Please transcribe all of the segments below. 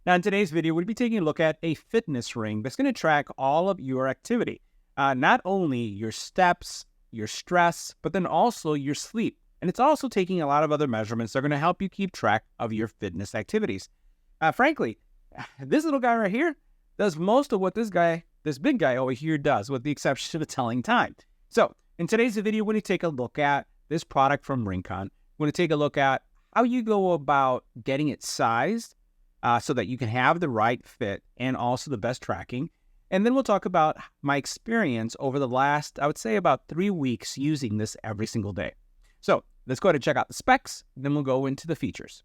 Now, in today's video, we'll be taking a look at a fitness ring that's going to track all of your activity, not only your steps, your stress, but then also your sleep. And it's also taking a lot of other measurements that are going to help you keep track of your fitness activities. Frankly, this little guy right here does most of what this big guy over here does, with the exception of telling time. So, in today's video, we're going to take a look at this product from RingConn. We're going to take a look at how you go about getting it sized, so that you can have the right fit and also the best tracking. And then we'll talk about my experience over the last, I would say, about 3 weeks using this every single day. So let's go ahead and check out the specs, and then we'll go into the features.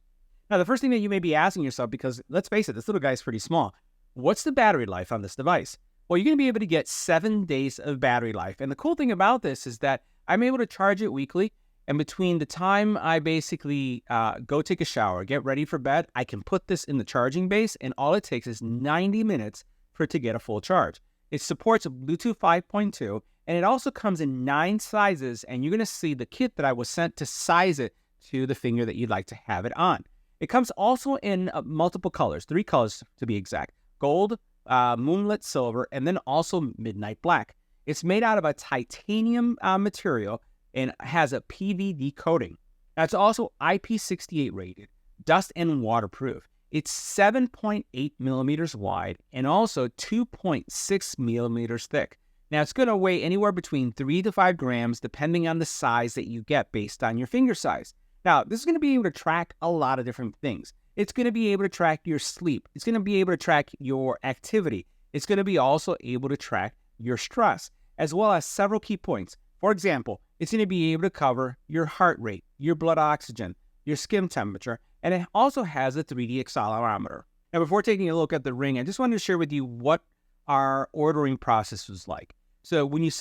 Now, the first thing that you may be asking yourself, because let's face it, this little guy is pretty small, what's the battery life on this device? Well, you're going to be able to get 7 days of battery life. And the cool thing about this is that I'm able to charge it weekly. And between the time I basically go take a shower, get ready for bed, I can put this in the charging base, and all it takes is 90 minutes for it to get a full charge. It supports Bluetooth 5.2, and it also comes in 9 sizes, and you're going to see the kit that I was sent to size it to the finger that you'd like to have it on. It comes also in multiple colors, 3 colors to be exact: gold, moonlit silver, and then also midnight black. It's made out of a titanium material, and has a PVD coating. Now, it's also IP68 rated, dust and waterproof. It's 7.8 millimeters wide and also 2.6 millimeters thick. Now, it's going to weigh anywhere between 3 to 5 grams depending on the size that you get based on your finger size. Now, this is going to be able to track a lot of different things. It's going to be able to track your sleep. It's going to be able to track your activity. It's going to be also able to track your stress, as well as several key points. For example, it's going to be able to cover your heart rate, your blood oxygen, your skin temperature, and it also has a 3D accelerometer. Now, before taking a look at the ring, I just wanted to share with you what our ordering process was like. So when you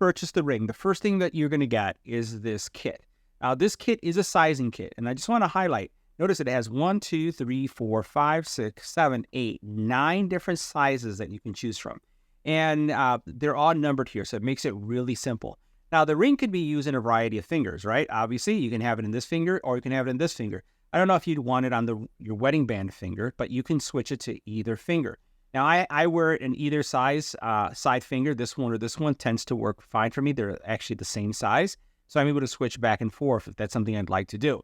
purchase the ring, the first thing that you're going to get is this kit. Now, this kit is a sizing kit, and I just want to highlight, notice it has 1, 2, 3, 4, 5, 6, 7, 8, 9 different sizes that you can choose from. And they're all numbered here, so it makes it really simple. Now, the ring can be used in a variety of fingers, right? Obviously, you can have it in this finger, or you can have it in this finger. I don't know if you'd want it on your wedding band finger, but you can switch it to either finger. Now, I wear it in either size side finger. This one or this one tends to work fine for me. They're actually the same size, so I'm able to switch back and forth if that's something I'd like to do.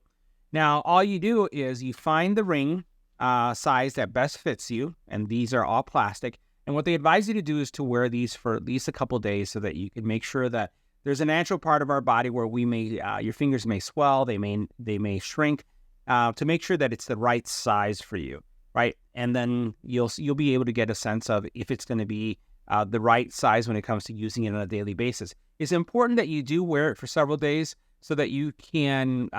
Now, all you do is you find the ring size that best fits you, and these are all plastic. And what they advise you to do is to wear these for at least a couple days so that you can make sure that there's a natural part of our body where we may, your fingers may swell, they may shrink, to make sure that it's the right size for you, right? And then you'll be able to get a sense of if it's going to be the right size when it comes to using it on a daily basis. It's important that you do wear it for several days so that you can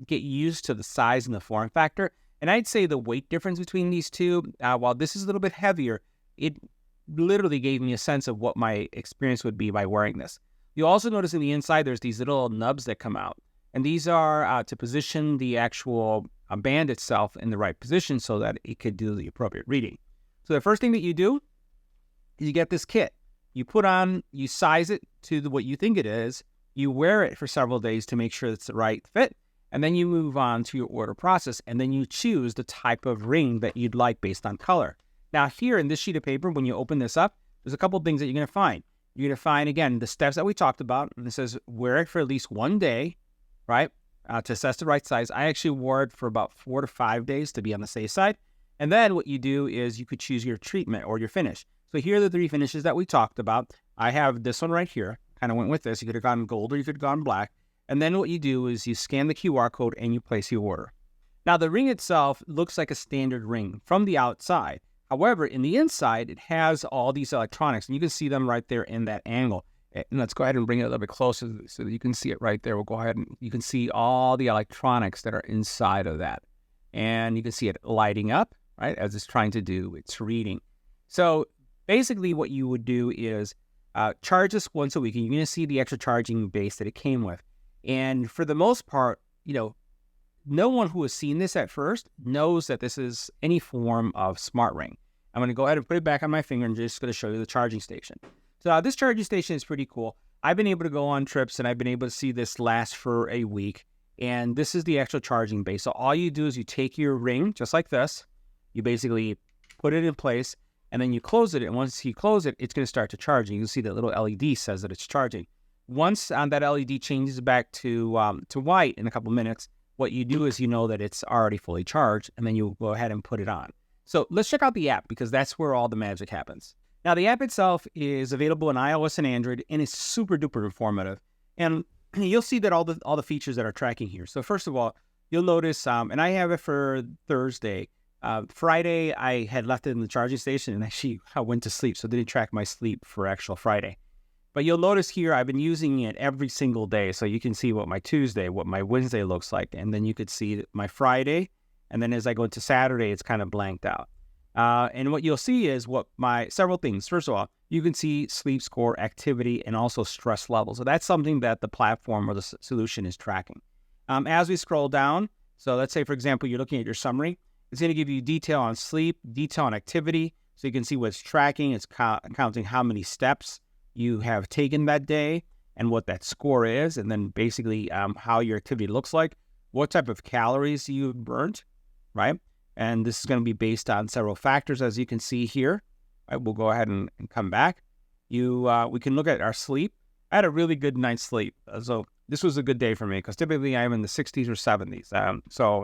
get used to the size and the form factor. And I'd say the weight difference between these two, while this is a little bit heavier, it literally gave me a sense of what my experience would be by wearing this. You also notice in the inside, there's these little nubs that come out. And these are to position the actual band itself in the right position so that it could do the appropriate reading. So the first thing that you do is you get this kit. You put on, you size it to what you think it is. You wear it for several days to make sure it's the right fit. And then you move on to your order process. And then you choose the type of ring that you'd like based on color. Now, here in this sheet of paper, when you open this up, there's a couple of things that you're going to find. You're going to find, again, the steps that we talked about. And it says wear it for at least 1 day, right, to assess the right size. I actually wore it for about 4 to 5 days to be on the safe side. And then what you do is you could choose your treatment or your finish. So here are the 3 finishes that we talked about. I have this one right here. Kind of went with this. You could have gone gold or you could have gone black. And then what you do is you scan the QR code and you place your order. Now, the ring itself looks like a standard ring from the outside. However, in the inside, it has all these electronics, and you can see them right there in that angle. And let's go ahead and bring it a little bit closer so that you can see it right there. We'll go ahead and you can see all the electronics that are inside of that. And you can see it lighting up, right, as it's trying to do its reading. So basically what you would do is charge this once a week, and you're going to see the extra charging base that it came with. And for the most part, no one who has seen this at first knows that this is any form of smart ring. I'm going to go ahead and put it back on my finger and just going to show you the charging station. So this charging station is pretty cool. I've been able to go on trips and I've been able to see this last for a week. And this is the actual charging base. So all you do is you take your ring, just like this, You basically put it in place, and then you close it. And once you close it, it's going to start to charge. And you can see that little LED says that it's charging. Once that LED changes back to white in a couple minutes, what you do is you know that it's already fully charged, and then you go ahead and put it on. So let's check out the app, because that's where all the magic happens. Now, the app itself is available in iOS and Android, and it's super duper informative. And you'll see that all the features that are tracking here. So first of all, you'll notice, and I have it for Thursday. Friday, I had left it in the charging station, and actually I went to sleep, so it didn't track my sleep for actual Friday. But you'll notice here, I've been using it every single day. So you can see what my Tuesday, what my Wednesday looks like. And then you could see my Friday. And then as I go into Saturday, it's kind of blanked out. And what you'll see is several things. First of all, you can see sleep score, activity, and also stress level. So that's something that the platform or the solution is tracking. As we scroll down, so let's say, for example, you're looking at your summary. It's going to give you detail on sleep, detail on activity. So you can see what it's tracking. It's counting how many steps you have taken that day and what that score is, and then basically how your activity looks like, what type of calories you've burnt, right? And this is going to be based on several factors, as you can see here. Right, we'll go ahead and come back. We can look at our sleep. I had a really good night's sleep, so this was a good day for me, because typically I'm in the 60s or 70s.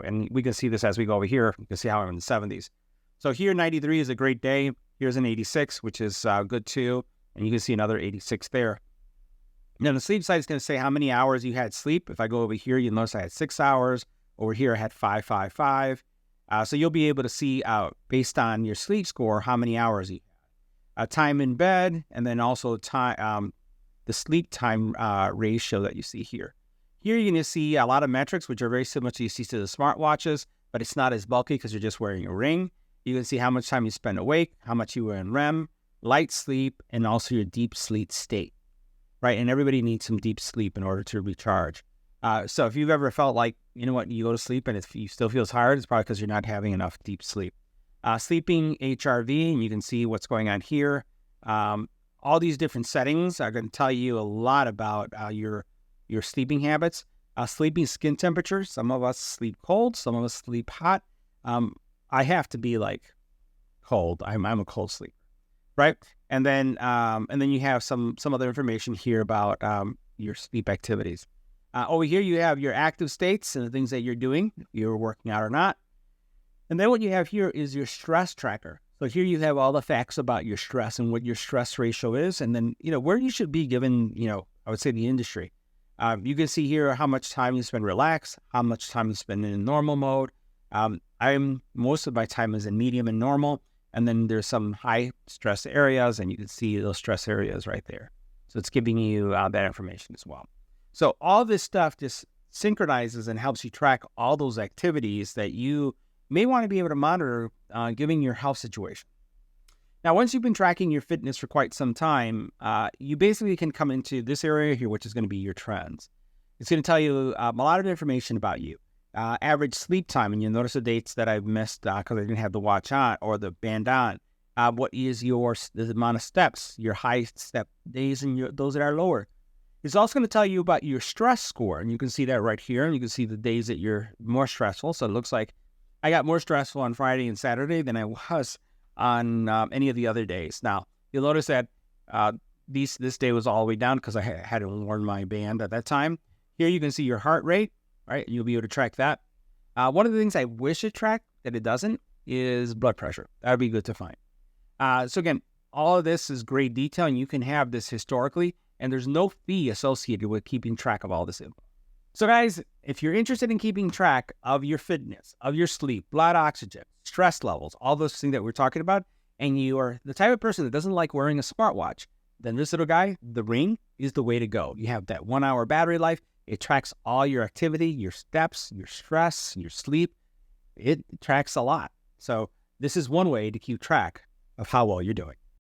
And we can see this as we go over here. You can see how I'm in the 70s. So here, 93 is a great day. Here's an 86, which is good too. And you can see another 86 there. Now, the sleep side is going to say how many hours you had sleep. If I go over here, you'll notice I had 6 hours. Over here, I had 555. So you'll be able to see, based on your sleep score, how many hours you had. Time in bed, and then also time, the sleep time ratio that you see here. Here, you're going to see a lot of metrics, which are very similar to you see to the smartwatches, but it's not as bulky because you're just wearing a ring. You can see how much time you spend awake, how much you were in REM, light sleep, and also your deep sleep state, right? And everybody needs some deep sleep in order to recharge. So if you've ever felt like, you know what, you go to sleep and if you still feel tired, it's probably because you're not having enough deep sleep. Sleeping HRV, and you can see what's going on here. All these different settings are going to tell you a lot about your sleeping habits. Sleeping skin temperature, some of us sleep cold, some of us sleep hot. I have to be like cold. I'm a cold sleeper. Right, and then you have some other information here about your sleep activities. Over here, you have your active states and the things that you're doing, if you're working out or not. And then what you have here is your stress tracker. So here you have all the facts about your stress and what your stress ratio is, and then where you should be given I would say the industry. You can see here how much time you spend relaxed, how much time you spend in normal mode. Most of my time is in medium and normal. And then there's some high stress areas, and you can see those stress areas right there. So it's giving you that information as well. So all this stuff just synchronizes and helps you track all those activities that you may want to be able to monitor given your health situation. Now, once you've been tracking your fitness for quite some time, you basically can come into this area here, which is going to be your trends. It's going to tell you a lot of information about you. Average sleep time, and you'll notice the dates that I've missed because I didn't have the watch on or the band on. What is the amount of steps, your high step days and those that are lower. It's also going to tell you about your stress score, and you can see that right here, and you can see the days that you're more stressful. So it looks like I got more stressful on Friday and Saturday than I was on any of the other days. Now, you'll notice that this day was all the way down because I hadn't worn my band at that time. Here you can see your heart rate. Right, you'll be able to track that. One of the things I wish it tracked that it doesn't is blood pressure. That would be good to find. So again, all of this is great detail, and you can have this historically, and there's no fee associated with keeping track of all this info. So guys, if you're interested in keeping track of your fitness, of your sleep, blood oxygen, stress levels, all those things that we're talking about, and you are the type of person that doesn't like wearing a smartwatch, then this little guy, the Ring, is the way to go. You have that 1 hour battery life. It tracks all your activity, your steps, your stress, your sleep. It tracks a lot. So this is one way to keep track of how well you're doing.